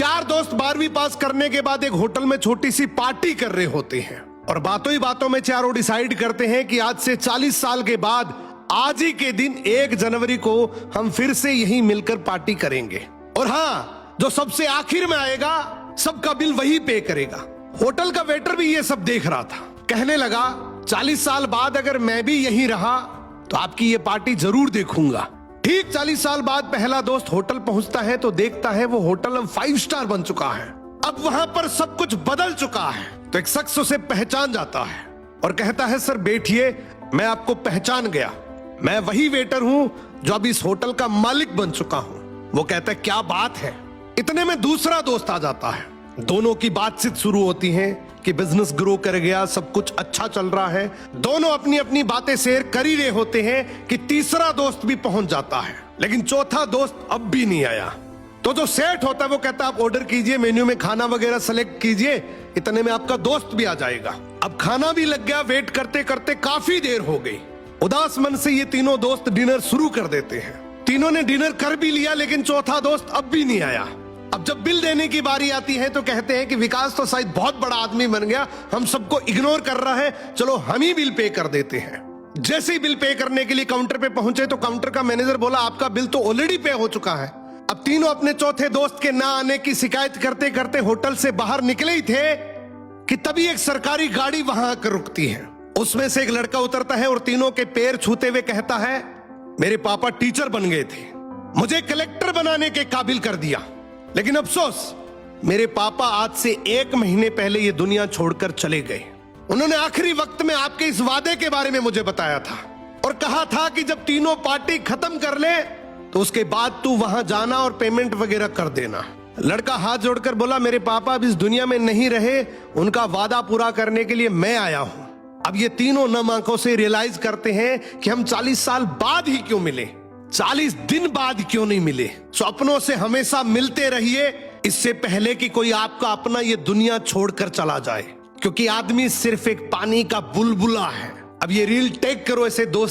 4 दोस्त 12वीं पास करने के बाद एक होटल में छोटी सी पार्टी कर रहे होते हैं और बातों ही बातों में चारों डिसाइड करते हैं कि आज से 40 साल के बाद आज ही के दिन 1 जनवरी को हम फिर से यहीं मिलकर पार्टी करेंगे। और हाँ, जो सबसे आखिर में आएगा सबका बिल वही पे करेगा। होटल का वेटर भी ये सब देख रहा था, कहने लगा 40 साल बाद अगर मैं भी यहीं रहा तो आपकी ये पार्टी जरूर देखूंगा। ठीक 40 साल बाद पहला दोस्त होटल पहुंचता है तो देखता है वो होटल अब 5 स्टार बन चुका है। अब वहां पर सब कुछ बदल चुका है। तो एक शख्स उसे पहचान जाता है और कहता है सर बैठिए, मैं आपको पहचान गया, मैं वही वेटर हूं जो अब इस होटल का मालिक बन चुका हूं। वो कहता है क्या बात है। इतने में दूसरा दोस्त आ जाता है। दोनों की बातचीत शुरू होती है कि बिजनेस ग्रो कर गया, सब कुछ अच्छा चल रहा है। दोनों अपनी अपनी बातें शेयर कर ही रहे होते हैं कि तीसरा दोस्त भी पहुंच जाता है, लेकिन चौथा दोस्त अब भी नहीं आया। तो जो सेठ होता है वो कहता है आप ऑर्डर कीजिए, मेन्यू में खाना वगैरह सेलेक्ट कीजिए, इतने में आपका दोस्त भी आ जाएगा। अब खाना भी लग गया। वेट करते करते काफी देर हो गई। उदास मन से ये तीनों दोस्त डिनर शुरू कर देते हैं। तीनों ने डिनर कर भी लिया, लेकिन चौथा दोस्त अब भी नहीं आया। अब जब बिल देने की बारी आती है तो कहते हैं कि विकास तो शायद बहुत बड़ा आदमी बन गया, हम सबको इग्नोर कर रहा है, चलो हम ही बिल पे कर देते हैं। जैसे ही बिल पे करने के लिए काउंटर पे पहुंचे तो काउंटर का मैनेजर बोला आपका बिल तो ऑलरेडी पे हो चुका है। अब तीनों अपने चौथे दोस्त के ना आने की शिकायत करते करते होटल से बाहर निकले ही थे कि तभी एक सरकारी गाड़ी वहां आकर रुकती है। उसमें से एक लड़का उतरता है और तीनों के पैर छूते हुए कहता है मेरे पापा टीचर बन गए थे, मुझे कलेक्टर बनाने के काबिल कर दिया, लेकिन अफसोस मेरे पापा आज से 1 महीने पहले ये दुनिया छोड़कर चले गए। उन्होंने आखिरी वक्त में आपके इस वादे के बारे में मुझे बताया था और कहा था कि जब तीनों पार्टी खत्म कर ले तो उसके बाद तू वहां जाना और पेमेंट वगैरह कर देना। लड़का हाथ जोड़कर बोला मेरे पापा अब इस दुनिया में नहीं रहे, उनका वादा पूरा करने के लिए मैं आया हूं। अब ये तीनों नम आंखों से रियलाइज करते हैं कि हम 40 साल बाद ही क्यों मिले, 40 दिन बाद क्यों नहीं मिले। स्वप्नों से हमेशा मिलते रहिए, इससे पहले कि कोई आपका अपना ये दुनिया छोड़कर चला जाए, क्योंकि आदमी सिर्फ एक पानी का बुलबुला है। अब ये रील टेक करो ऐसे दोस्त